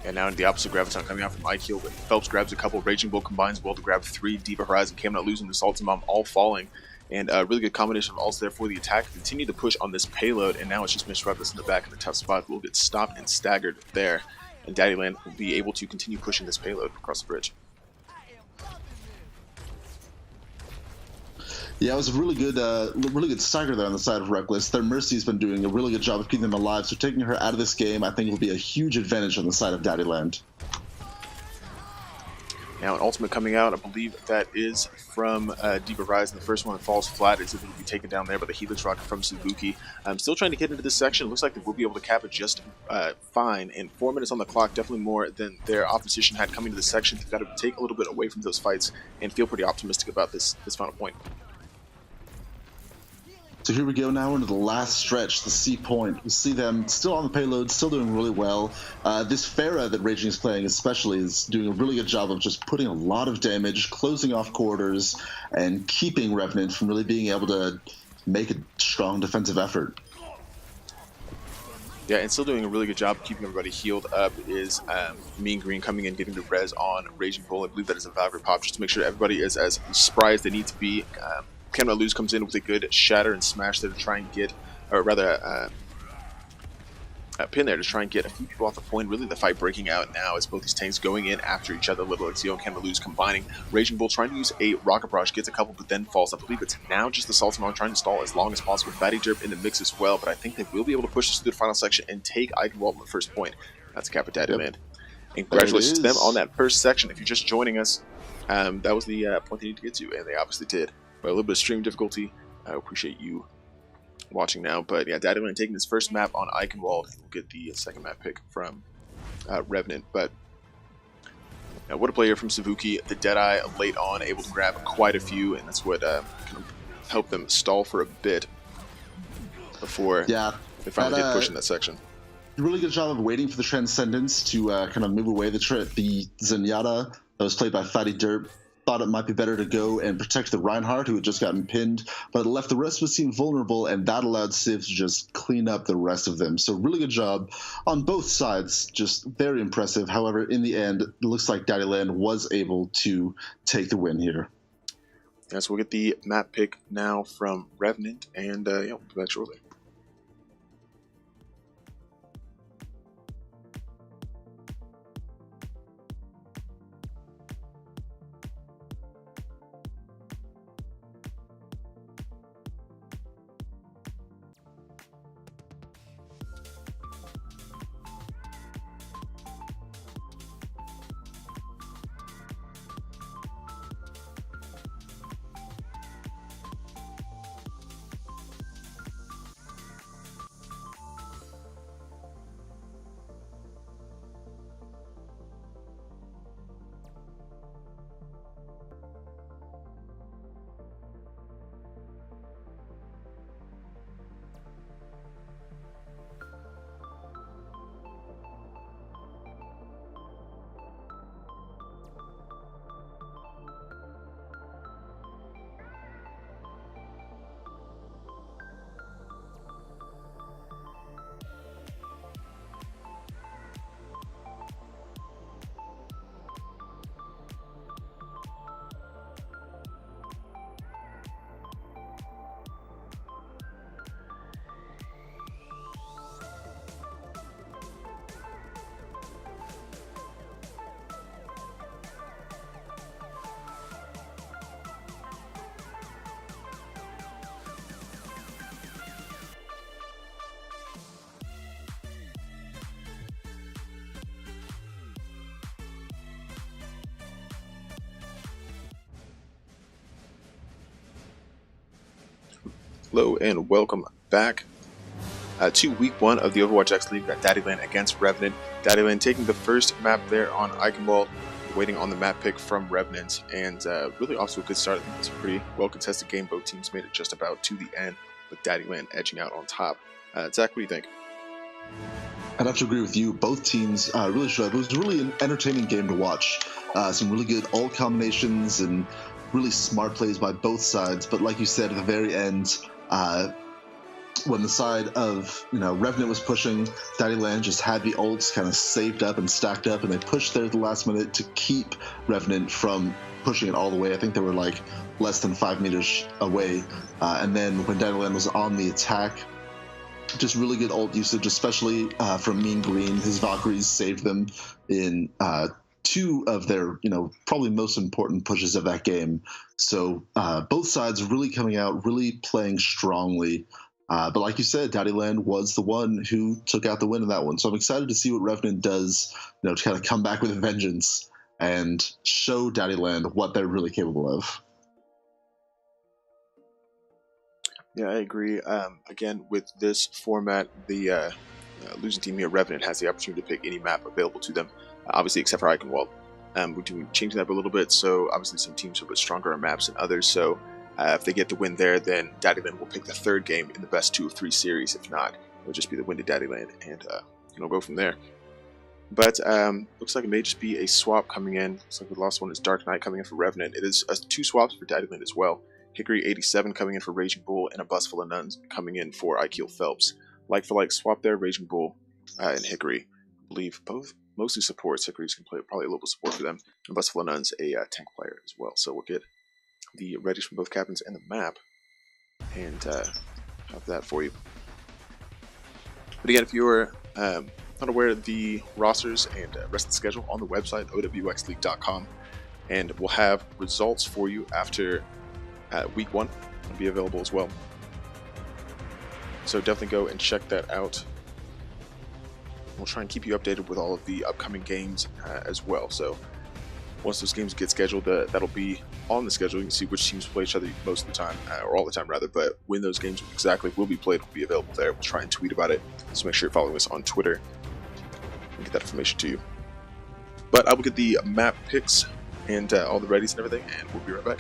And now in the opposite graviton coming out from IQ, but Phelps grabs a couple, Raging Bull combines well to grab 3, Deeper Horizon, Cam not losing the Salty Bomb, all falling. And a really good combination of ults there for the attack. Continue to push on this payload, and now it's just Mr. Reckless in the back in the tough spot. Will get stopped and staggered there. And Daddyland will be able to continue pushing this payload across the bridge. Yeah, it was a really good stagger there on the side of Reckless. Their Mercy's been doing a really good job of keeping them alive, so taking her out of this game, I think, will be a huge advantage on the side of Daddyland. Now an ultimate coming out, I believe that is from Deeper Horizon. The first one that falls flat is able to be taken down there by the Helix Rocket from Suzuki. I'm still trying to get into this section. It looks like they will be able to cap it just fine. And 4 minutes on the clock, definitely more than their opposition had coming to this section. They've got to take a little bit away from those fights and feel pretty optimistic about this final point. So here we go now into the last stretch, the C point. We see them still on the payload, still doing really well. This Pharah that Raging is playing especially is doing a really good job of just putting a lot of damage, closing off corridors, and keeping Revenant from really being able to make a strong defensive effort. Yeah, and still doing a really good job keeping everybody healed up is Mean Green coming in, getting the res on Raging Bull. I believe that is a Valkyrie pop, just to make sure everybody is as spry as they need to be. Cannot Lose comes in with a good shatter and smash there to try and get, or rather a pin there to try and get a few people off the point. Really the fight breaking out now as both these tanks going in after each other. Little XO and Cannot Lose combining. Raging Bull trying to use a Rocket Barrage, gets a couple but then falls. I believe it's now just the Salty Bomb trying to stall as long as possible. Fatty Derp in the mix as well, but I think they will be able to push this through the final section and take Eichenwald on the first point. That's Cap at Daddyland. Yep. And congratulations to them on that first section. If you're just joining us, that was the point they need to get to, and they obviously did. But a little bit of stream difficulty. I appreciate you watching now. But yeah, Daddyland taking his first map on Eichenwald. We'll get the second map pick from Revenant. But what a player from Suzuki. The Deadeye late on, able to grab quite a few, and that's what kind of helped them stall for a bit before they finally did push in that section. Really good job of waiting for the Transcendence to kind of move away. The Zenyatta that was played by Fatty Derp thought it might be better to go and protect the Reinhardt, who had just gotten pinned, but it left the rest of the team vulnerable, and that allowed Civ to just clean up the rest of them. So really good job on both sides, just very impressive. However, in the end, it looks like Daddyland was able to take the win here. Yeah, so we'll get the map pick now from Revenant, and yeah, we'll be back shortly. Hello and welcome back to week 1 of the OWXL League. We've got Daddyland against Revenant. Daddyland taking the first map there on Eichenwald, waiting on the map pick from Revenant, and really off to a good start. I think it's a pretty well contested game. Both teams made it just about to the end, with Daddyland edging out on top. Zach, what do you think? I'd have to agree with you. Both teams really showed up. It was really an entertaining game to watch. Some really good ult combinations and really smart plays by both sides. But like you said at the very end, when the side of Revenant was pushing, Daddyland just had the ults kind of saved up and stacked up, and they pushed there at the last minute to keep Revenant from pushing it all the way. I think they were like less than 5 meters away. And then when Daddyland was on the attack, just really good ult usage, especially from Mean Green. His Valkyries saved them in 2 of their, probably most important pushes of that game. So both sides really coming out, really playing strongly. But like you said, Daddyland was the one who took out the win in that one. So I'm excited to see what Revenant does, to kind of come back with a vengeance and show Daddyland what they're really capable of. Yeah, I agree. Again, with this format, the losing team here, Revenant, has the opportunity to pick any map available to them, obviously except for Eichenwald. We're changing that up a little bit, so obviously some teams are a bit stronger on maps than others, so if they get the win there, then Daddyland will pick the 3rd game in the best 2 of 3 series. If not, it'll just be the win to Daddyland, and go from there. But looks like it may just be a swap coming in. Looks like the last one is Dark Knight coming in for Revenant. It is 2 swaps for Daddyland as well. Hickory 87 coming in for Raging Bull, and a bus full of nuns coming in for Ikeel Phelps. Like for like swap there, Raging Bull and Hickory. I believe both mostly supports. Hickory's can play probably a little bit of support for them. And bus full of nuns a tank player as well. So we'll get the readies from both captains and the map, and have that for you. But again, if you're not aware of the rosters and rest of the schedule on the website, OWXleague.com, and we'll have results for you after week 1. It'll be available as well. So definitely go and check that out. We'll try and keep you updated with all of the upcoming games as well. So once those games get scheduled, that'll be on the schedule. You can see which teams play each other most of the time, or all the time rather, but when those games exactly will be played will be available there. We'll try and tweet about it, so make sure you're following us on Twitter and get that information to you. But I will get the map picks and all the readies and everything, and we'll be right back.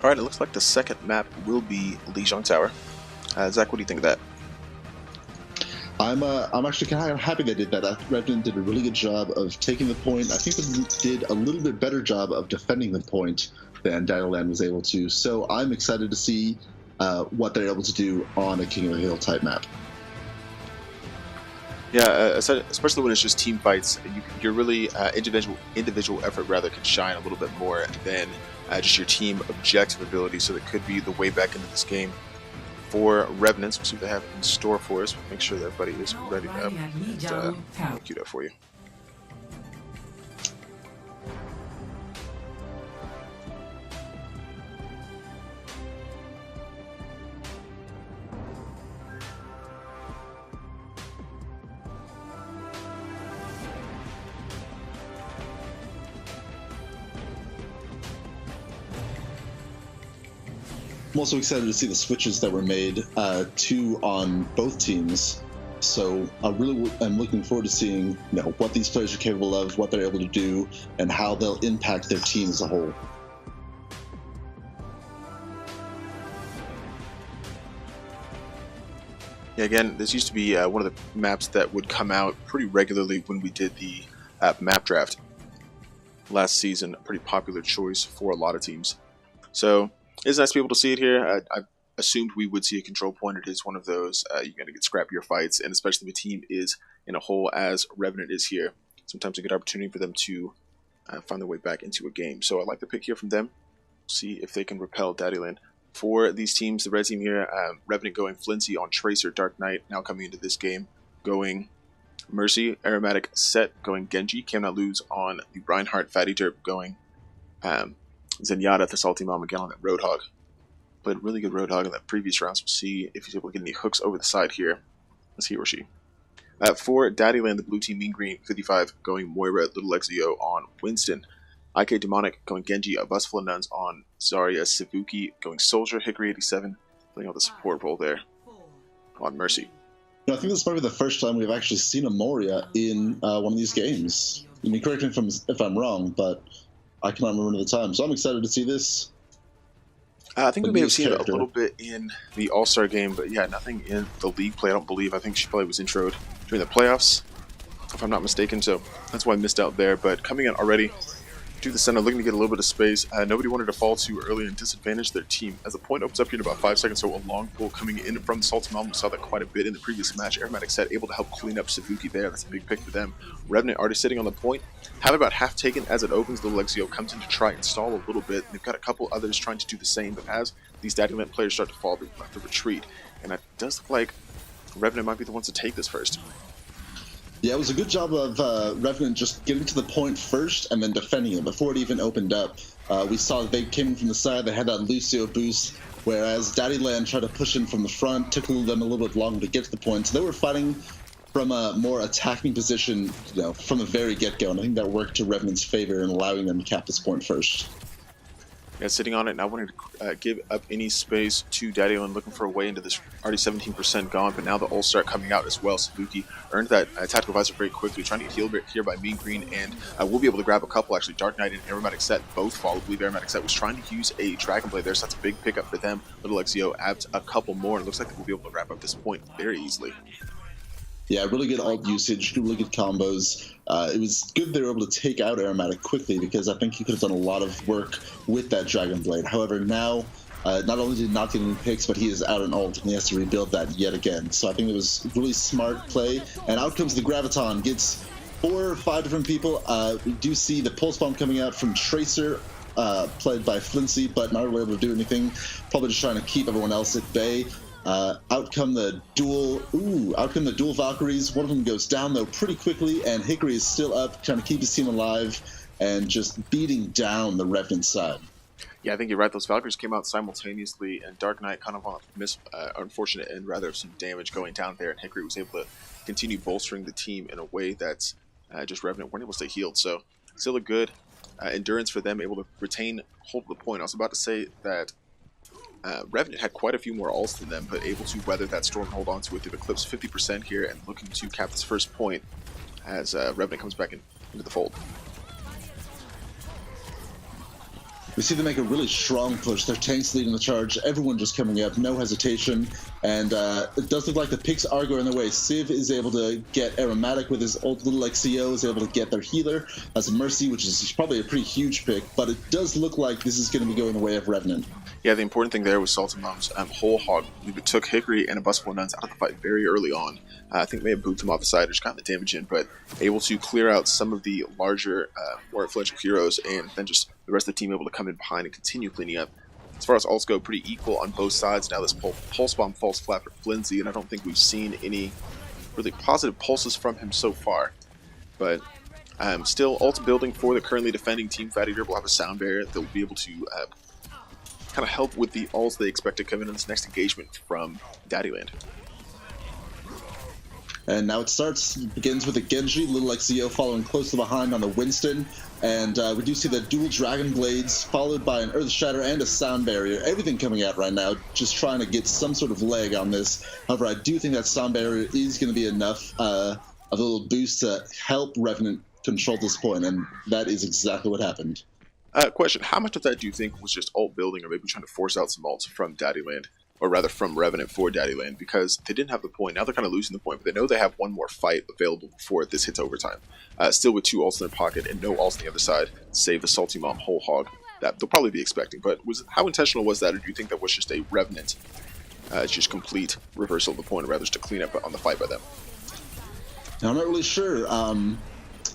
Alright, it looks like the second map will be Lijiang Tower. Zach, what do you think of that? I'm actually kind of happy they did that. Revenant did a really good job of taking the point. I think they did a little bit better job of defending the point than Daddyland was able to. So I'm excited to see what they're able to do on a King of the Hill type map. Yeah, especially when it's just team fights, you're really individual effort rather can shine a little bit more than just your team objective ability. So that could be the way back into this game for Revenants. We'll see what they have in store for us. Make sure that everybody is ready up and queued up for you. I'm also excited to see the switches that were made on both teams. So I really am looking forward to seeing what these players are capable of, what they're able to do, and how they'll impact their team as a whole. Yeah, again, this used to be one of the maps that would come out pretty regularly when we did the map draft. last season, a pretty popular choice for a lot of teams. So it's nice to be able to see it here. I assumed we would see a control point. It is one of those you're going to get scrappier fights, and especially if the team is in a hole as Revenant is here. Sometimes a good opportunity for them to find their way back into a game. So I like the pick here from them. See if they can repel Daddyland. For these teams, the red team here, Revenant going Flincy on Tracer, Dark Knight, now coming into this game, going Mercy, Aromatic, Set, going Genji, cannot lose on the Reinhardt, Fatty Derp, going Zenyatta, the Salty Mom, again on that Roadhog. Played a really good Roadhog in that previous round, so we'll see if he's able to get any hooks over the side here, as he or she. For Daddyland, the blue team, Mean Green, 55, going Moira, Little XEO on Winston. IK Demonic going Genji, a Bustful of Nuns on Zarya, Sivuki going Soldier, Hickory 87, playing out the support role there on Mercy. I think this might be the first time we've actually seen a Moria in one of these games. I mean, correct me if I'm wrong, but I cannot remember the time. So I'm excited to see this. I think we may have seen it a little bit in the All-Star game, but yeah, nothing in the league play, I don't believe. I think she probably was introed during the playoffs, if I'm not mistaken, so that's why I missed out there. But coming in already to the center, looking to get a little bit of space. Nobody wanted to fall too early and disadvantage their team. As the point opens up here in about 5 seconds, so a long pull coming in from the Salty Mom. We saw that quite a bit in the previous match. Aromatic Set able to help clean up Sivuki there. That's a big pick for them. Revenant already sitting on the point. Have about half taken as it opens. Little XEO comes in to try and stall a little bit. They've got a couple others trying to do the same, but as these Daddyland players start to fall, they have to retreat. And it does look like Revenant might be the ones to take this first. Yeah, it was a good job of Revenant just getting to the point first and then defending it before it even opened up. We saw that they came from the side, they had that Lucio boost, whereas Daddyland tried to push in from the front, took them a little bit longer to get to the point. So they were fighting from a more attacking position, from the very get-go, and I think that worked to Revenant's favor in allowing them to cap this point first. Yeah, sitting on it, and I wanted to give up any space to Daddyland, looking for a way into this already 17% gone, but now the All-Star coming out as well. Sabuki earned that tactical visor very quickly, trying to get healed here by Mean Green, and we'll be able to grab a couple, actually. Dark Knight and Aromatic Set both fall. I believe Aromatic Set was trying to use a Dragon Blade there, so that's a big pickup for them. Little XEO adds a couple more, and it looks like we'll be able to wrap up this point very easily. Yeah, really good ult usage, really good combos. It was good they were able to take out Aromatic quickly because I think he could have done a lot of work with that Dragon Blade. However, now, not only did he not get any picks, but he is out an ult and he has to rebuild that yet again. So I think it was really smart play. And out comes the Graviton, gets 4 or 5 different people. We do see the Pulse Bomb coming out from Tracer, played by Flincy, but not really able to do anything. Probably just trying to keep everyone else at bay. Out come the dual Valkyries. One of them goes down though pretty quickly, and Hickory is still up, trying to keep his team alive and just beating down the Revenant side. Yeah, I think you're right. Those Valkyries came out simultaneously, and Dark Knight kind of on a unfortunate end, rather, of some damage going down there, and Hickory was able to continue bolstering the team in a way that's just Revenant weren't able to stay healed. So still a good endurance for them, able to retain hold of the point. I was about to say that Revenant had quite a few more ults than them, but able to weather that storm and hold on to it through the clips 50% here and looking to cap this first point as Revenant comes back into the fold. We see them make a really strong push. Their tanks leading the charge, everyone just coming up, no hesitation, and it does look like the picks are going their way. Civ is able to get Aromatic with his ult, Little XEO is able to get their healer as a Mercy, which is probably a pretty huge pick, but it does look like this is going to be going the way of Revenant. Yeah, the important thing there was Salty Mom's whole hog. It took Hickory and a Bustful of Nuns out of the fight very early on. I think may have booted him off the side or just gotten the damage in, but able to clear out some of the larger, more influential heroes, and then just the rest of the team able to come in behind and continue cleaning up. As far as ults go, pretty equal on both sides. Now this Pulse Bomb falls flat for Flincy, and I don't think we've seen any really positive pulses from him so far. But still, ult building for the currently defending team. Fatty Derp will have a sound barrier. They'll be able to kind of help with the ults they expect to come in this next engagement from Daddyland. And now it begins with a Genji, Little XEO following closely behind on the Winston. And we do see the dual Dragon Blades, followed by an Earth Shatter and a Sound Barrier. Everything coming out right now, just trying to get some sort of leg on this. However, I do think that Sound Barrier is going to be enough of a little boost to help Revenant control this point, and that is exactly what happened. Question, how much of that do you think was just ult building or maybe trying to force out some ults from Daddyland? or rather from Revenant for Daddyland, because they didn't have the point. Now they're kind of losing the point, but they know they have one more fight available before this hits overtime. Still with 2 ults in their pocket and no ults on the other side, save the Salty Mom whole hog that they'll probably be expecting. But how intentional was that, or do you think that was just a Revenant, just complete reversal of the point, or rather just to clean up on the fight by them? I'm not really sure.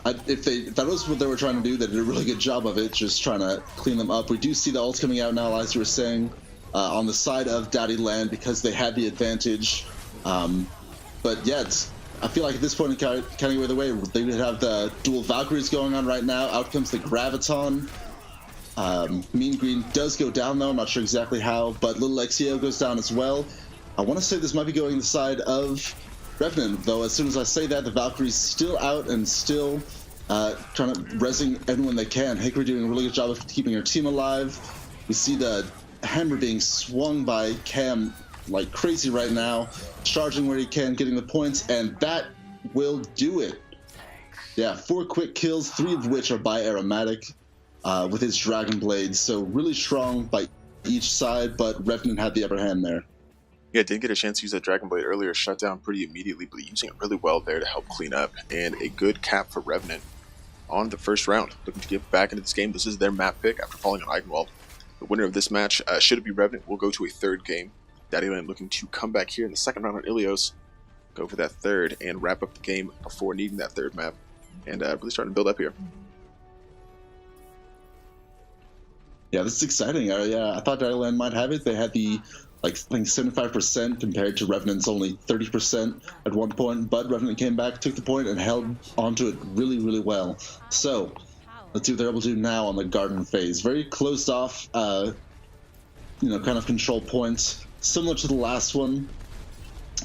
If that was what they were trying to do, they did a really good job of it, just trying to clean them up. We do see the ults coming out now, as you were saying, on the side of Daddyland because they had the advantage. But yeah, I feel like at this point in Counting Away the Way, they would have the dual Valkyries going on right now. Out comes the Graviton. Mean Green does go down though, I'm not sure exactly how, but Little XL goes down as well. I want to say this might be going the side of Revenant, though as soon as I say that, the Valkyrie's still out and still trying to resing everyone they can. Hickory doing a really good job of keeping her team alive. We see the hammer being swung by Cam like crazy right now, charging where he can, getting the points, and that will do it. Yeah, 4 quick kills, 3 of which are by Aromatic with his Dragon Blades, so really strong by each side, but Revenant had the upper hand there. Yeah, did get a chance to use that Dragon Blade earlier, shut down pretty immediately, but using it really well there to help clean up, and a good cap for Revenant on the first round. Looking to get back into this game. This is their map pick after falling on Eigenwald. The winner of this match, should it be Revenant, will go to a 3rd game. Daddyland looking to come back here in the 2nd round on Ilios, go for that 3rd, and wrap up the game before needing that 3rd map, and really starting to build up here. Yeah, this is exciting. Yeah, I thought Daddyland might have it. They had the I think 75% compared to Revenant's only 30% at one point, but Revenant came back, took the point, and held onto it really, really well. So let's see what they're able to do now on the Garden phase. Very closed off, kind of control points, similar to the last one.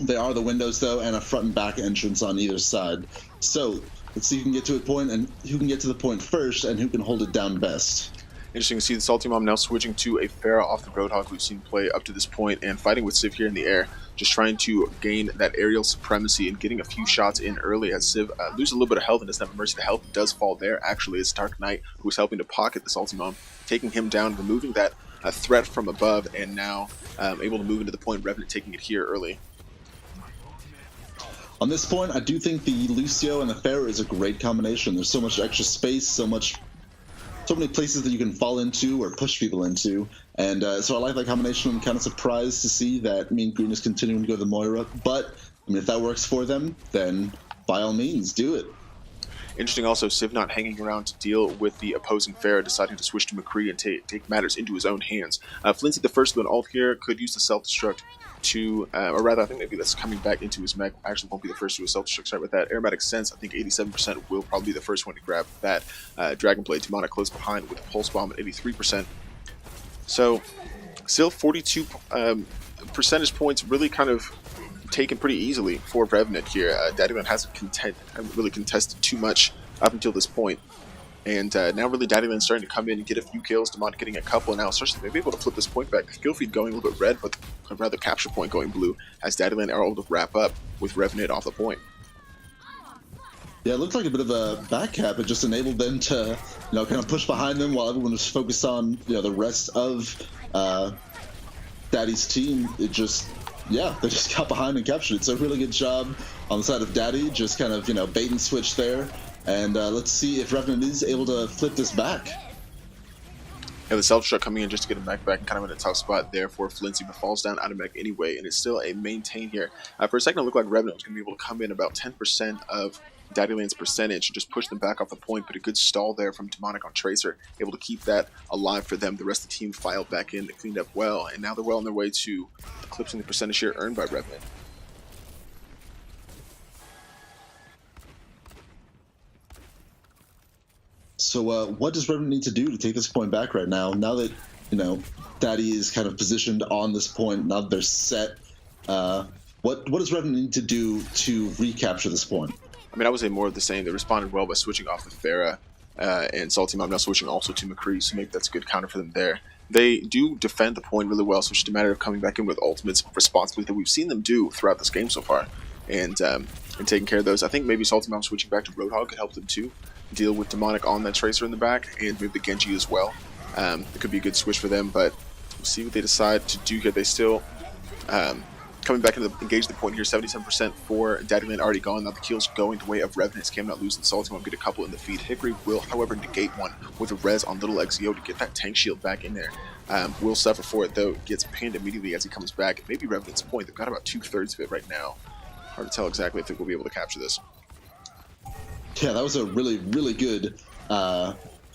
They are the windows though, and a front and back entrance on either side. So let's see who can get to a point and who can get to the point first, and who can hold it down best. Interesting to see the Salty Mom now switching to a Pharah off the Roadhog we've seen play up to this point, and fighting with Civ here in the air, just trying to gain that aerial supremacy and getting a few shots in early as Civ loses a little bit of health and doesn't have Mercy to help. It does fall there. Actually, it's Dark Knight who is helping to pocket the Salty Mom, taking him down, removing that threat from above, and now able to move into the point. Revenant taking it here early. On this point, I do think the Lucio and the Pharah is a great combination. There's so much extra space, so many places that you can fall into or push people into, and so I like that combination. I'm kind of surprised to see that Mean Green is continuing to go to the Moira, but I mean, if that works for them, then by all means, do it. Interesting also, Civ not hanging around to deal with the opposing Pharah, deciding to switch to McCree and take matters into his own hands. Flincy, the first of an ult here, could use the self-destruct to, or rather, I think maybe that's coming back into his mech. Actually won't be the first to a self-destruct. Sorry about that. Aromatic Sense, I think 87% will probably be the first one to grab that Dragon Blade. Demonic close behind with a Pulse Bomb at 83%. So, still 42 percentage points really kind of taken pretty easily for Revenant here. Daddyland hasn't really contested too much up until this point. And now really Daddyland's starting to come in and get a few kills, Demonic getting a couple, and now especially maybe able to flip this point back. Skill feed going a little bit red, but rather capture point going blue, as Daddyland are able to wrap up with Revenant off the point. Yeah, it looked like a bit of a back cap. It just enabled them to, kind of push behind them while everyone was focused on, the rest of Daddy's team. It just, they just got behind and captured it. So really good job on the side of Daddy, just kind of, bait and switch there. And let's see if Revenant is able to flip this back. Yeah, the self-destruct coming in just to get him back and kind of in a tough spot there for Flincy, but falls down out of mech anyway, and it's still a maintain here. For a second, it looked like Revenant was going to be able to come in about 10% of Daddyland's percentage and just push them back off the point, but a good stall there from Demonic on Tracer, able to keep that alive for them. The rest of the team filed back in, they cleaned up well, and now they're well on their way to eclipsing the percentage share earned by Revenant. So what does Revenant need to do to take this point back right now? Now that, Daddy is kind of positioned on this point, now that they're set, what does Revenant need to do to recapture this point? I mean, I would say more of the same. They responded well by switching off the Pharah and Salty Mom now switching also to McCree, so maybe that's a good counter for them there. They do defend the point really well, so it's just a matter of coming back in with ultimates responsibly that we've seen them do throughout this game so far, and taking care of those. I think maybe Salty Mom switching back to Roadhog could help them too. Deal with Demonic on that Tracer in the back, and maybe the Genji as well. It could be a good switch for them, but we'll see what they decide to do here. They still Coming back into engage the point here, 77% for Daddyland already gone. Now the kill's going the way of Revenant. Cam not losing Salty Mom, get a couple in the feed. Hickory will, however, negate one with a res on Little XEO to get that tank shield back in there. Will suffer for it though, gets pinned immediately as he comes back. Maybe Revenant's point, they've got about 2/3 of it right now. Hard to tell exactly if we'll be able to capture this. Yeah, that was a really, really good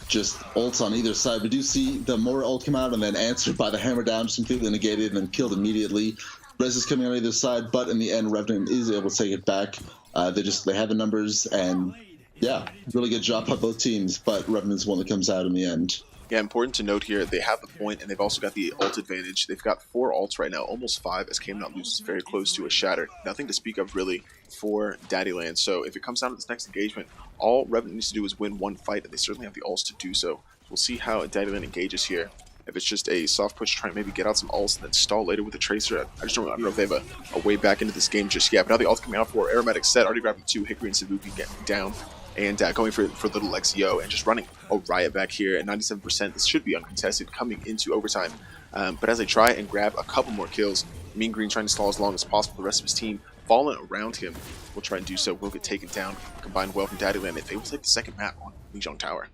just ults on either side. We do see the Mora ult come out and then answered by the hammer down, just completely negated and then killed immediately. Res is coming on either side, but in the end, Revenant is able to take it back. They have the numbers, and yeah, really good job by both teams, but Revenant's the one that comes out in the end. Yeah, important to note here, they have the point, and they've also got the ult advantage. They've got 4 ults right now, almost 5, as Not loses very close to a shatter. Nothing to speak of, really, for Daddyland. So if it comes down to this next engagement, all Revenant needs to do is win one fight, and they certainly have the ults to do so. We'll see how Daddyland engages here. If it's just a soft push, try and maybe get out some ults and then stall later with a Tracer. I don't know if they have a way back into this game just yet. But now the ult's coming out for Aromatic Set, already grabbing 2, Hickory and Sabuki getting down. And going for Little XEO and just running a riot back here at 97%. This should be uncontested coming into overtime. But as they try and grab a couple more kills, Mean Green trying to stall as long as possible. The rest of his team falling around him will try and do so. Will get taken down. Combined well from Daddyland if they will take the second map on Lijiang Tower.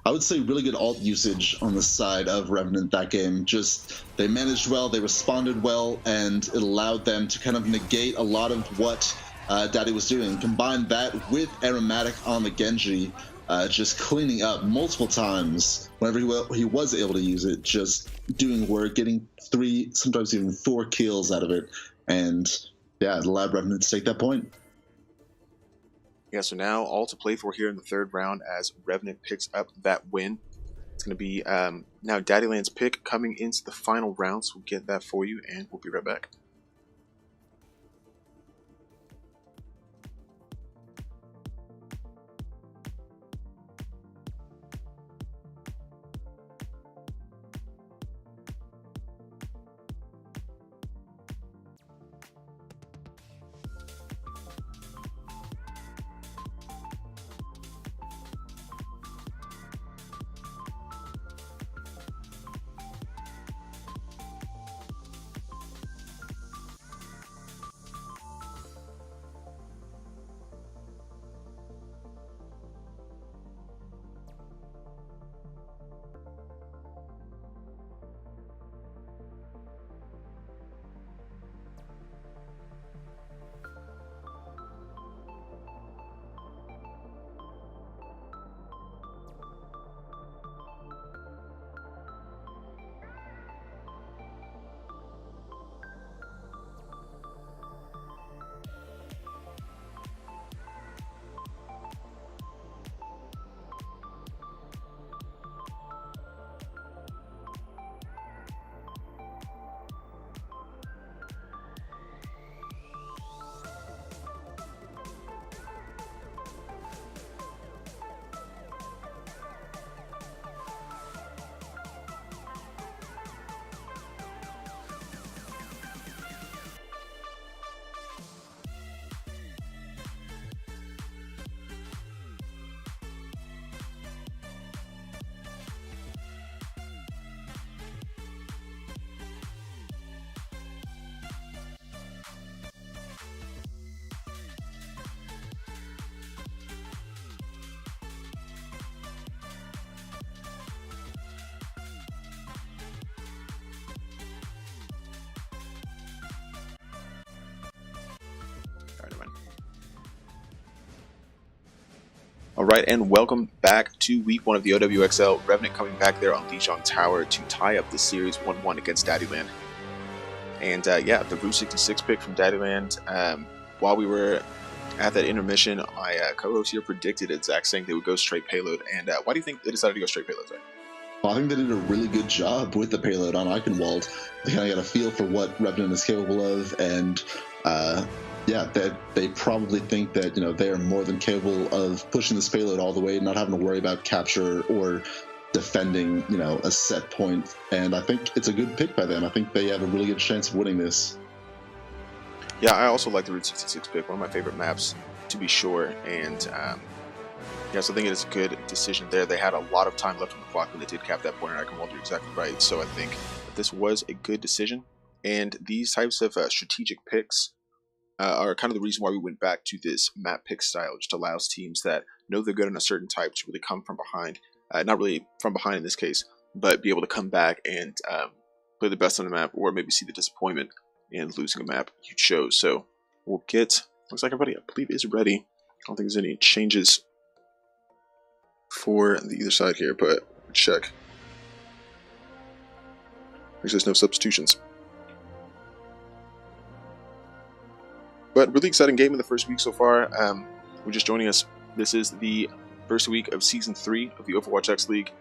I would say really good ult usage on the side of Revenant that game. Just, they managed well, they responded well, and it allowed them to kind of negate a lot of what Daddy was doing. Combine that with Aromatic on the Genji, just cleaning up multiple times whenever he was able to use it, just doing work, getting 3, sometimes even 4 kills out of it. And yeah, it allowed Revenant to take that point. Yeah, so now all to play for here in the 3rd round as Revenant picks up that win. It's going to be now Daddyland's pick coming into the final round, so we'll get that for you, and we'll be right back. Alright, and welcome back to week 1 of the OWXL. Revenant coming back there on Lijiang Tower to tie up the series 1-1 against Daddyland. And yeah, the Route 66 pick from Daddyland. While we were at that intermission, my co-host here predicted it, Zach, saying they would go straight payload. And why do you think they decided to go straight payload, Zach? Well, I think they did a really good job with the payload on Eichenwald. They kind of got a feel for what Revenant is capable of, and yeah, they probably think that, you know, they are more than capable of pushing this payload all the way, not having to worry about capture or defending, you know, a set point. And I think it's a good pick by them. I think they have a really good chance of winning this. Yeah, I also like the Route 66 pick, one of my favorite maps to be sure. And yeah, so I think it is a good decision there. They had a lot of time left on the clock when they did cap that point, and Eichenwald, you're exactly right. So I think this was a good decision. And these types of strategic picks are kind of the reason why we went back to this map pick style. It just allows teams that know they're good in a certain type to really come from behind. Not really from behind in this case, but be able to come back and play the best on the map, or maybe see the disappointment in losing a map you chose. So we'll get, looks like everybody, I believe, is ready. I don't think there's any changes for the either side here, but check. There's no substitutions. But really exciting game in the first week so far. We're just joining us. This is the first week of Season 3 of the OWXL League,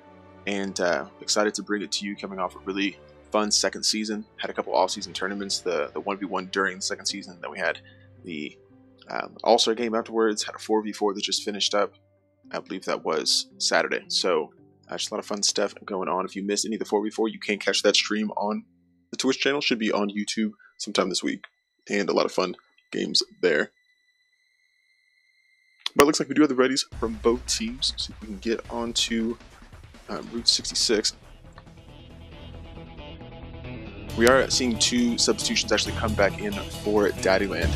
and excited to bring it to you coming off a really fun second season. Had a couple off-season tournaments, the 1v1 during the second season, then we had the All-Star game afterwards, had a 4v4 that just finished up. I believe that was Saturday. So just a lot of fun stuff going on. If you missed any of the 4v4, you can catch that stream on the Twitch channel. Should be on YouTube sometime this week. And a lot of fun games there. But it looks like we do have the readies from both teams. See if we can get on to Route 66. We are seeing two substitutions actually come back in for Daddyland.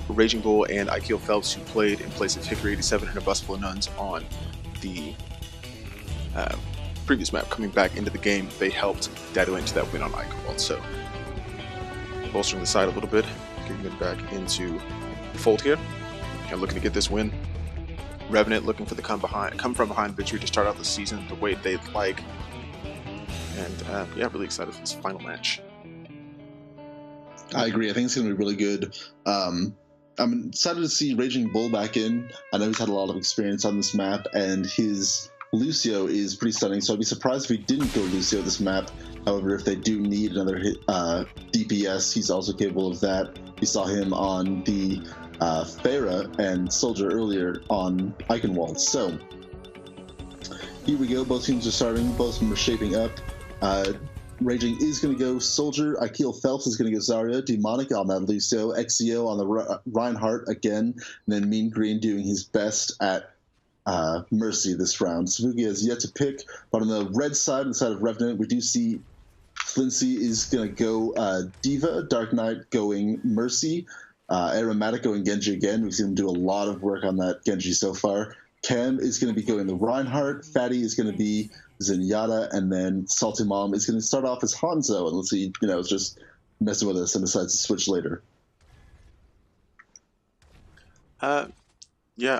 Raging Bull and Ikeel Phelps, who played in place of Hickory 87 and Buffalo Nuns on the previous map, coming back into the game, they helped Daddyland to that win on Eichenwald. So bolstering the side a little bit, getting it back into the fold here, and looking to get this win. Revenant looking for the come from behind victory to start out the season the way they'd like. And yeah, really excited for this final match. I agree. I think it's going to be really good. I'm excited to see Raging Bull back in. I know he's had a lot of experience on this map, and his Lucio is pretty stunning, so I'd be surprised if we didn't go Lucio this map. However, if they do need another DPS, he's also capable of that. We saw him on the Pharah and Soldier earlier on Eichenwald. So here we go. Both teams are starting. Both of them are shaping up. Raging is going to go Soldier. Ikeel Phelps is going to go Zarya. Demonic on that Lucio. XEO on the Reinhardt again. And then Mean Green doing his best at Mercy this round. Savugi has yet to pick. But on the red side, on the side of Revenant, we do see Flincy is going to go Diva. Dark Knight going Mercy. Aromatic going Genji again. We've seen him do a lot of work on that Genji so far. Cam is going to be going the Reinhardt. Fatty is going to be Zenyatta, and then Salty Mom is going to start off as Hanzo, unless he, is just messing with us and decides to switch later. Yeah,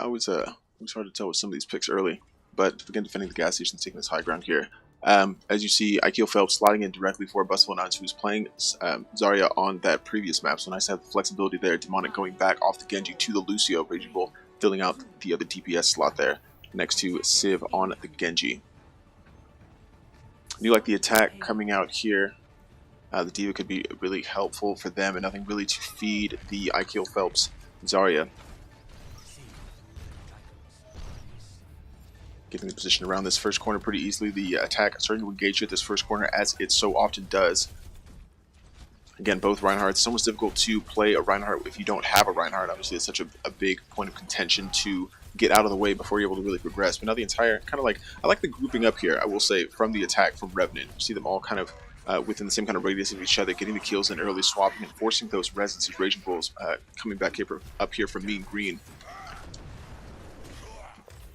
it was hard to tell with some of these picks early, but again, defending the gas station, taking this high ground here. As you see, Ikeel Phelps sliding in directly for Buffalo Nuns, who was playing Zarya on that previous map, so nice to have the flexibility there. Demonic going back off the Genji to the Lucio, Raging Bull filling out the other DPS slot there, next to Civ on the Genji. I do like the attack coming out here. The Diva could be really helpful for them, and nothing really to feed the Ikeel Phelps Zarya. Getting the position around this first corner pretty easily. The attack starting to engage you at this first corner, as it so often does. Again, both Reinhardts. It's almost difficult to play a Reinhardt if you don't have a Reinhardt. Obviously, it's such a big point of contention to get out of the way before you're able to really progress. But now the entire, kind of like, I like the grouping up here, I will say, from the attack from Revenant. You see them all kind of within the same kind of radius of each other, getting the kills in early, swapping and forcing those reses as Raging Bulls coming back here, up here from Mean Green.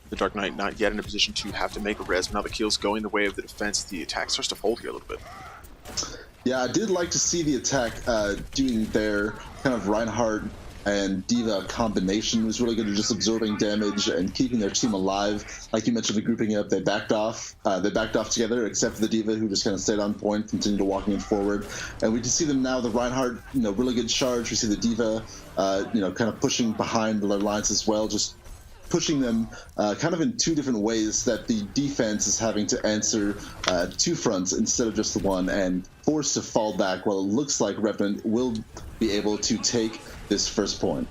The Dark Knight not yet in a position to have to make a res, but now the kills going the way of the defense. The attack starts to fold here a little bit. Yeah, I did like to see the attack doing their kind of Reinhardt and Diva combination. It was really good at just absorbing damage and keeping their team alive. Like you mentioned, the grouping up, they backed off. They backed off together, except for the Diva, who just kind of stayed on point, continued to walking it forward. And we can see them now. The Reinhardt, really good charge. We see the Diva, kind of pushing behind their lines as well, just pushing them kind of in two different ways that the defense is having to answer two fronts instead of just the one, and forced to fall back. Well, it looks like Revenant will be able to take this first point.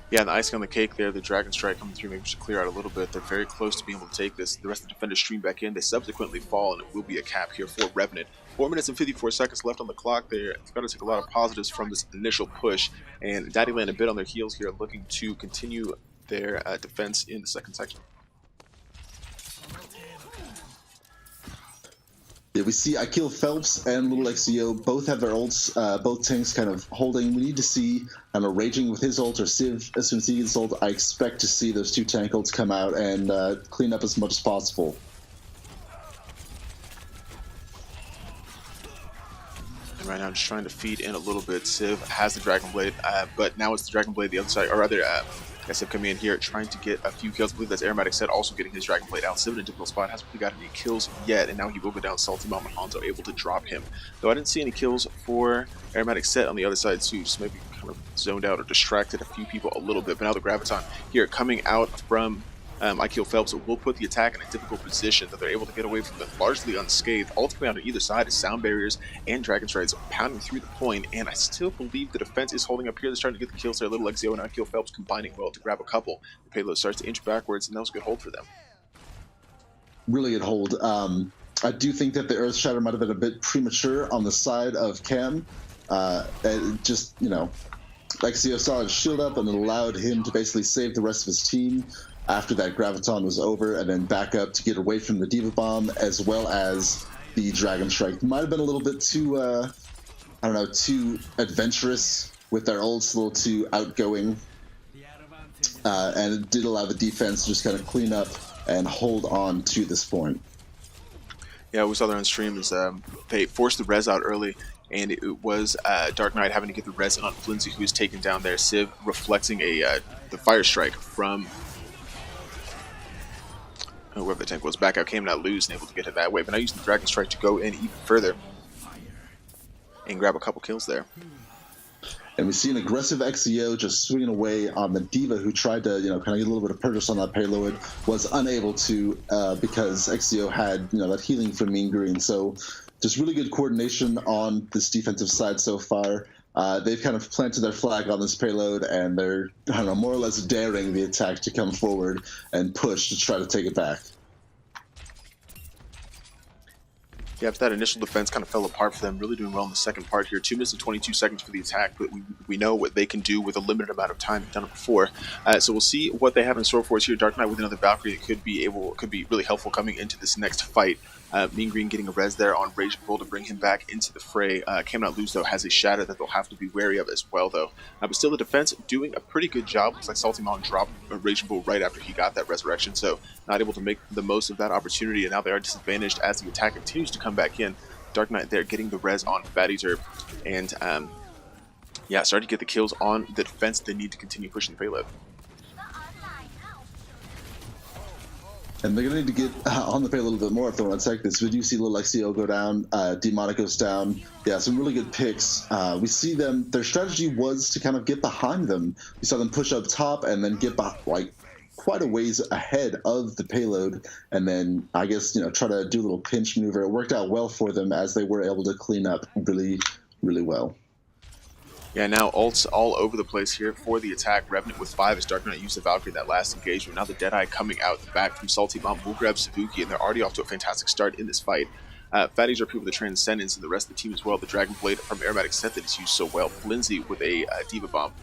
Yeah, and the icing on the cake there, the Dragon Strike coming through, maybe to clear out a little bit. They're very close to being able to take this. The rest of the defenders stream back in. They subsequently fall, and it will be a cap here for Revenant. 4 minutes and 54 seconds left on the clock there. It's got to take a lot of positives from this initial push, and Daddyland a bit on their heels here, looking to continue their defense in the second section. Yeah, we see Akil Phelps and Little XCO both have their ults, both tanks kind of holding. We need to see Raging with his ult, or Civ as soon as he gets ult. I expect to see those two tank ults come out and clean up as much as possible. And right now I'm just trying to feed in a little bit. Civ has the Dragon Blade, but now it's the Dragon Blade the other side, or rather, Civ coming in here trying to get a few kills. I believe that's Aromatic Set also getting his Dragon Blade out. Civ in a difficult spot, hasn't really got any kills yet, and now he will go down. Salty Mom and Hanzo able to drop him. Though I didn't see any kills for Aromatic Set on the other side too, just maybe kind of zoned out or distracted a few people a little bit. But now the Graviton here coming out from Akil Phelps will put the attack in a difficult position that they're able to get away from them largely unscathed. Ultimately on either side is Sound Barriers and Dragon Strides pounding through the point, and I still believe the defense is holding up here. They're starting to get the kills there. Little XO and Akil Phelps combining well to grab a couple. The payload starts to inch backwards, and that was a good hold for them. Really good hold. I do think that the Earth Shatter might have been a bit premature on the side of Cam. Just, XCO saw his shield up, and it allowed him to basically save the rest of his team after that Graviton was over, and then back up to get away from the Diva Bomb as well as the Dragon Strike. Might have been a little bit too, too adventurous with their ults, a little too outgoing, and it did allow the defense to just kind of clean up and hold on to this point. Yeah, we saw there on stream is they forced the res out early, and it was Dark Knight having to get the res on Flimsy, who was taken down there. Civ reflecting the Fire Strike from whoever the tank was. Back out, came not loose and able to get it that way, but now using the Dragon Strike to go in even further and grab a couple kills there. And we see an aggressive XCO just swinging away on the Diva, who tried to, kind of get a little bit of purchase on that payload, was unable to because XCO had, that healing from Mean Green. So just really good coordination on this defensive side so far. They've kind of planted their flag on this payload, and they're, more or less daring the attack to come forward and push to try to take it back. Yeah, if that initial defense kind of fell apart for them, really doing well in the second part here. 2 minutes and 22 seconds for the attack, but we know what they can do with a limited amount of time. They've done it before. So we'll see what they have in store for us here. Dark Knight with another Valkyrie that could be really helpful coming into this next fight. Mean Green getting a res there on Rage Bull to bring him back into the fray. Cannot Lose, though, has a shatter that they'll have to be wary of as well, though. But still, the defense doing a pretty good job. Looks like Salty Mom dropped Rage Bull right after he got that resurrection, so not able to make the most of that opportunity, and now they are disadvantaged as the attack continues to come back in. Dark Knight there getting the res on Fatty Derp, and starting to get the kills on the defense. They need to continue pushing the payload. And they're going to need to get on the pay a little bit more if they want to take this. We do see Little XCO go down, Demonic goes down. Yeah, some really good picks. We see them, their strategy was to kind of get behind them. We saw them push up top and then get quite a ways ahead of the payload, and then I guess, try to do a little pinch maneuver. It worked out well for them as they were able to clean up really, really well. Yeah, now ults all over the place here for the attack. Revenant with 5 as Dark Knight used the Valkyrie in that last engagement. Now the Deadeye coming out the back from Salty Mom will grab Sabuki, and they're already off to a fantastic start in this fight. Fatties are people with the Transcendence, and the rest of the team as well. The Dragon Blade from Aromatic Set that is used so well. Lindsay with a Diva Bomb.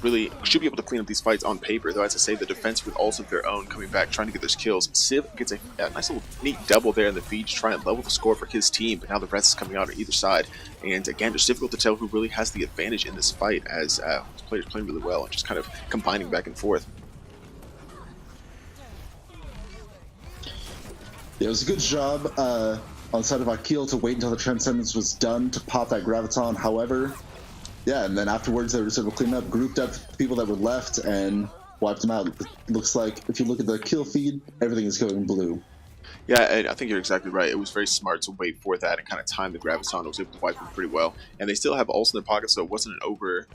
Really should be able to clean up these fights on paper, though as I say, the defense with ults of their own coming back, trying to get those kills. Civ gets a nice little neat double there in the feed to try and level the score for his team, but now the rest is coming out on either side. And again, it's difficult to tell who really has the advantage in this fight, as players playing really well and just kind of combining back and forth. Yeah, it was a good job on the side of Akil to wait until the Transcendence was done to pop that Graviton. However, yeah, and then afterwards they were able to clean up, grouped up people that were left, and wiped them out. It looks like, if you look at the kill feed, everything is going blue. Yeah, I think you're exactly right. It was very smart to wait for that and kind of time the Graviton. It was able to wipe them pretty well. And they still have ults in their pockets, so it wasn't an over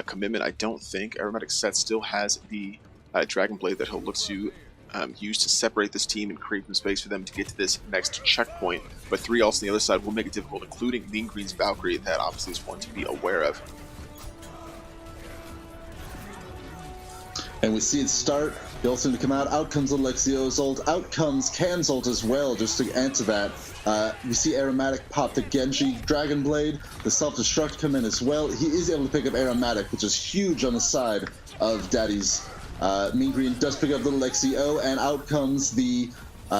commitment, I don't think. Aromatic Set still has the Dragon Blade that he'll look to use to separate this team and create some space for them to get to this next checkpoint. But 3 ults on the other side will make it difficult, including Mean Green's Valkyrie, that obviously is one to be aware of. And we see it start. They also need to come out. Out comes Alexio's ult. Out comes Can's ult as well, just to answer that. We see Aromatic pop the Genji Dragon Blade. The self-destruct come in as well. He is able to pick up Aromatic, which is huge on the side of Daddy's. Mean Green does pick up Little Lexio, and out comes the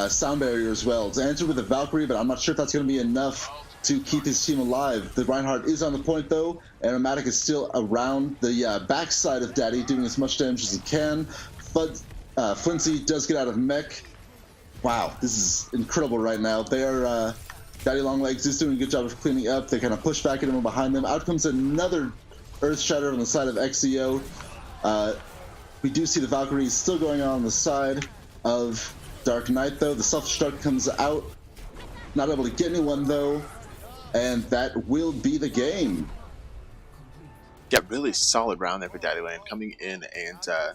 sound barrier as well. It's answered with a Valkyrie, but I'm not sure if that's going to be enough to keep his team alive. The Reinhardt is on the point though. Aromatic is still around the backside of Daddy, doing as much damage as he can. But Flinty does get out of mech. Wow, this is incredible right now. They are Daddy Longlegs is doing a good job of cleaning up. They kind of push back at him and behind them. Out comes another Earth Shatter on the side of XEO. We do see the Valkyrie still going on the side of Dark Knight though. The self-destruct comes out. Not able to get anyone though. And that will be the game. Yeah, really solid round there for Daddyland coming in, and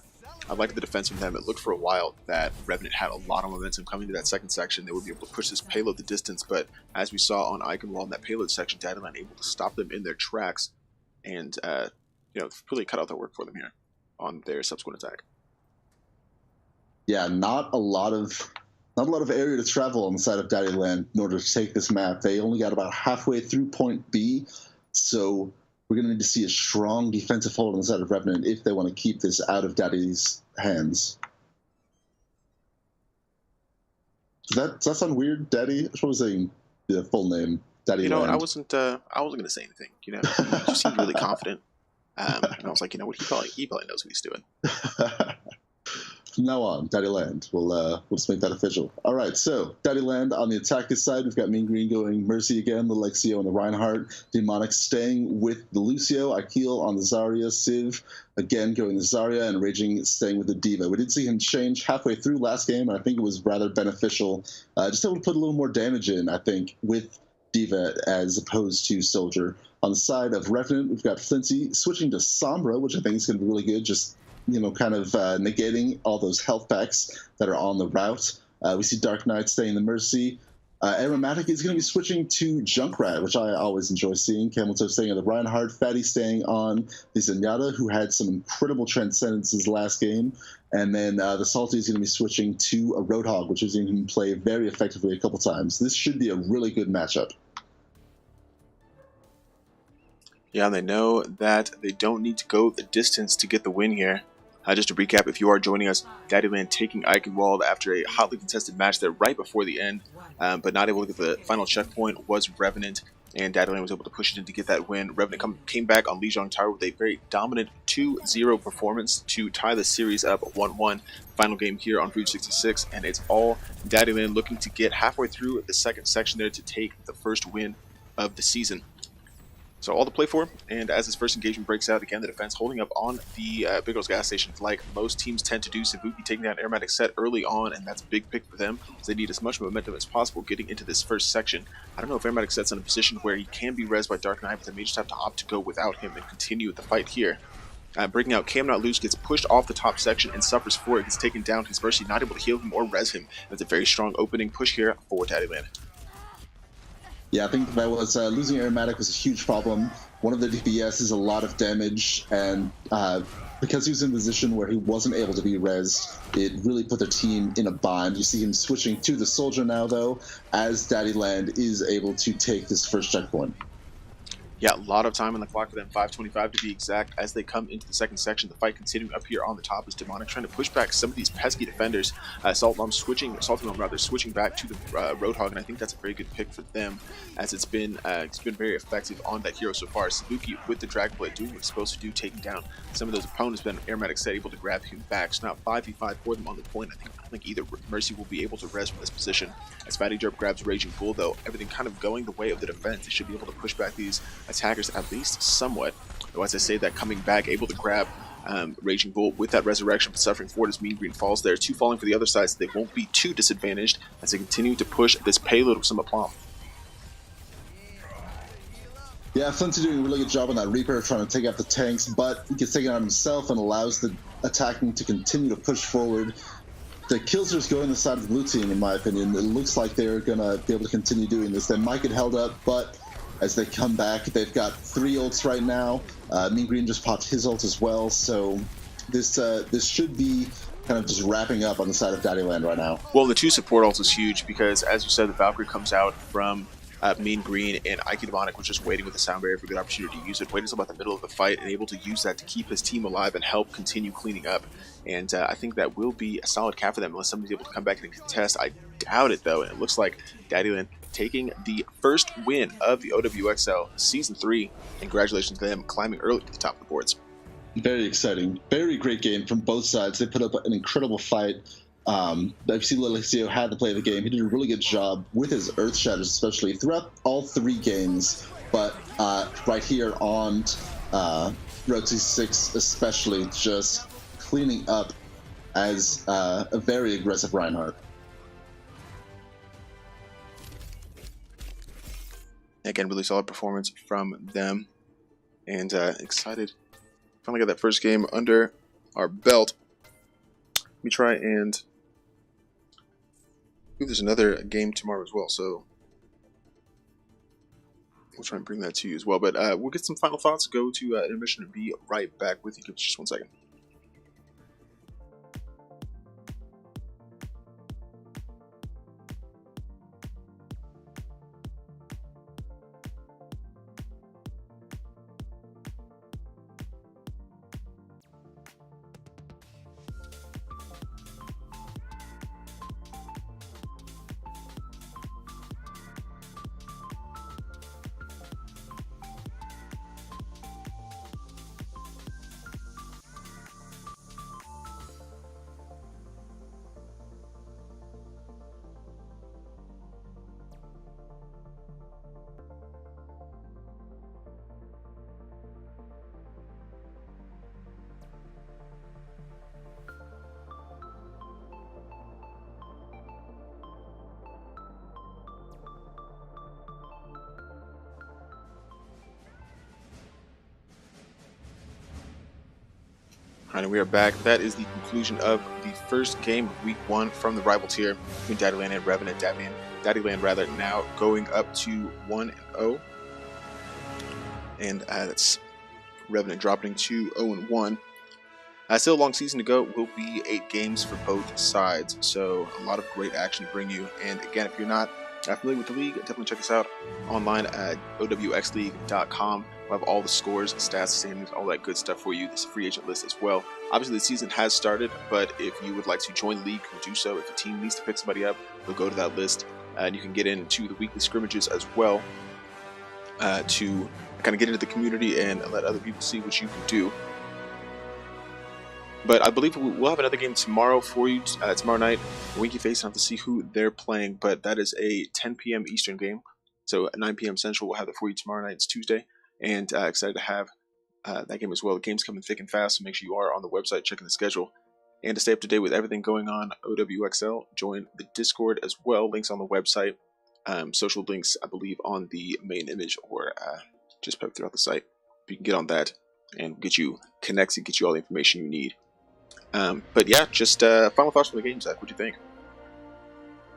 I like the defense from them. It looked for a while that Revenant had a lot of momentum coming to that second section. They would be able to push this payload the distance, but as we saw on Iconwall in that payload section, Daddyland able to stop them in their tracks and really cut out their work for them here on their subsequent attack. Yeah, not a lot of area to travel on the side of Daddyland in order to take this map. They only got about halfway through point B, so we're going to need to see a strong defensive hold on the side of Revenant if they want to keep this out of Daddy's hands. Does that sound weird, Daddy? I was saying the full name, Daddyland. I wasn't going to say anything. He just seemed really confident, and I was like, what? He probably knows what he's doing. From now on, Daddyland. We'll just make that official. All right, so Daddyland on the attacker side, we've got Mean Green going Mercy again, the Lexio and the Reinhardt. Demonic staying with the Lucio, Akil on the Zarya, Civ again going the Zarya, and Raging staying with the Diva. We did see him change halfway through last game, and I think it was rather beneficial. Just able to put a little more damage in, I think, with Diva as opposed to Soldier. On the side of Revenant, we've got Flinty switching to Sombra, which I think is going to be really good, just kind of negating all those health packs that are on the route. We see Dark Knight staying the Mercy. Aromatic is going to be switching to Junkrat, which I always enjoy seeing. Cameltoe staying on the Reinhardt. Fatty staying on the Zenyatta, who had some incredible transcendences last game. And then the Salty is going to be switching to a Roadhog, which is going to play very effectively a couple times. This should be a really good matchup. Yeah, and they know that they don't need to go the distance to get the win here. Just to recap, if you are joining us, Daddyland taking Eichenwald after a hotly contested match there right before the end, but not able to get the final checkpoint was Revenant, and Daddyland was able to push it in to get that win. Revenant came back on Lijiang Tower with a very dominant 2-0 performance to tie the series up 1-1. Final game here on Route 66, and it's all Daddyland looking to get halfway through the second section there to take the first win of the season. So all to play for, and as this first engagement breaks out, again, the defense holding up on the Big O's gas station like most teams tend to do. Sabuki taking down Aromatic set early on, and that's a big pick for them, as they need as much momentum as possible getting into this first section. I don't know if Aromatic set's in a position where he can be rezzed by Dark Knight, but they may just have to opt to go without him and continue the fight here. Breaking out, Cam Not Loose gets pushed off the top section and suffers for it. Gets taken down, his Mercy not able to heal him or res him. That's a very strong opening push here for Daddyland. Yeah, I think that was losing Aromatic was a huge problem. One of the DPS is a lot of damage, and because he was in a position where he wasn't able to be rezzed, it really put their team in a bind. You see him switching to the Soldier now, though, as Daddyland is able to take this first checkpoint. Yeah, a lot of time on the clock for them, 5:25 to be exact, as they come into the second section. The fight continuing up here on the top is Demonic trying to push back some of these pesky defenders. Salty Mom switching back to the Roadhog, and I think that's a very good pick for them, as it's been very effective on that hero so far. Sabuki with the Dragon Blade doing what it's supposed to do, taking down some of those opponents, but Aromatic set able to grab him back. So now 5v5 for them on the point. I think either Mercy will be able to res from this position. As Fatty Derp grabs Raging Bull, though, everything kind of going the way of the defense. They should be able to push back these attackers at least somewhat. Though as I say that, coming back, able to grab Raging Bull with that resurrection, but suffering for it as Mean Green falls there. Two falling for the other side, so they won't be too disadvantaged as they continue to push this payload with some aplomb. Yeah, Flinty doing a really good job on that Reaper, trying to take out the tanks, but he gets taken out himself and allows the attacking to continue to push forward. The Killsters go on the side of the blue team, in my opinion. It looks like they're going to be able to continue doing this. They might get held up, but as they come back, they've got 3 ults right now. Mean Green just popped his ult as well, so this should be kind of just wrapping up on the side of Daddyland right now. Well, the 2 support ult is huge because, as you said, the Valkyrie comes out from Mean Green, and Ike Demonic was just waiting with the sound barrier for a good opportunity to use it, waiting until about the middle of the fight, and able to use that to keep his team alive and help continue cleaning up. And I think that will be a solid cap for them unless somebody's able to come back and contest. I doubt it, though, and it looks like Daddyland taking the first win of the OWXL Season 3. Congratulations to them climbing early to the top of the boards. Very exciting. Very great game from both sides. They put up an incredible fight. I've seen Alexio had to play the game. He did a really good job with his Earth Shatters, especially throughout all 3 games. But right here on Road 6, especially, just cleaning up as a very aggressive Reinhardt. Again, really solid performance from them, and excited. Finally got that first game under our belt. Let me try and... Ooh, there's another game tomorrow as well, so we'll try and bring that to you as well. But we'll get some final thoughts, go to intermission, and be right back with you. Give us just 1 second. And we are back. That is the conclusion of the first game of Week 1 from the rival tier between Daddyland and Revenant. Daddyland rather, now going up to 1-0. And that's Revenant dropping to 0-1. Still a long season to go. Will be 8 games for both sides. So a lot of great action to bring you. And again, if you're not familiar with the league, definitely check us out online at OWXleague.com. We'll have all the scores, stats, standings, all that good stuff for you. This free agent list as well. Obviously, the season has started, but if you would like to join the league, you can do so. If a team needs to pick somebody up, you'll go to that list, and you can get into the weekly scrimmages as well to kind of get into the community and let other people see what you can do. But I believe we'll have another game tomorrow for you, tomorrow night. Winky Face, I have to see who they're playing, but that is a 10 p.m. Eastern game. So at 9 p.m. Central, we'll have it for you tomorrow night. It's Tuesday. And excited to have that game as well. The game's coming thick and fast, so make sure you are on the website checking the schedule. And to stay up to date with everything going on OWXL, join the Discord as well. Links on the website. Social links, I believe, on the main image or just put throughout the site. You can get on that and get you connected, get you all the information you need. But yeah, just final thoughts from the game, Zach. What do you think?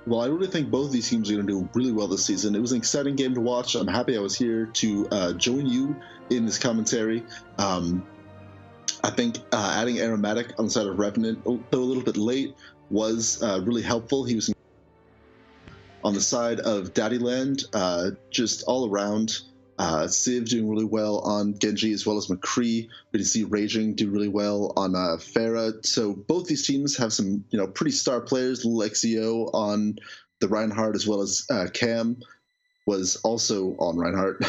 Well, I really think both of these teams are going to do really well this season. It was an exciting game to watch. I'm happy I was here to join you in this commentary. I think adding Aromatic on the side of Revenant, though a little bit late, was really helpful. He was on the side of Daddyland, just all around. Civ doing really well on Genji as well as McCree. We did see Raging do really well on Pharah. So both these teams have some, pretty star players. Lexio on the Reinhardt as well as Cam was also on Reinhardt,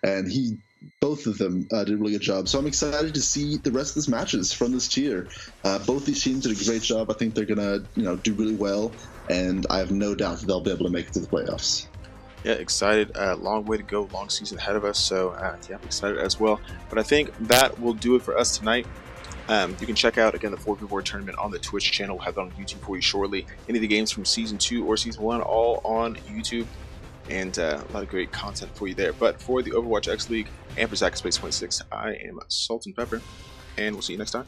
and both of them did a really good job. So I'm excited to see the rest of these matches from this tier. Both these teams did a great job. I think they're gonna, do really well, and I have no doubt that they'll be able to make it to the playoffs. Yeah, excited. Long way to go, long season ahead of us. So yeah, I'm excited as well. But I think that will do it for us tonight. You can check out, again, the 4v4 tournament on the Twitch channel. We'll have that on YouTube for you shortly. Any of the games from Season 2 or Season 1, all on YouTube. And a lot of great content for you there. But for the OWXL League and for Zach Space 26, I am Salt and Pepper. And we'll see you next time.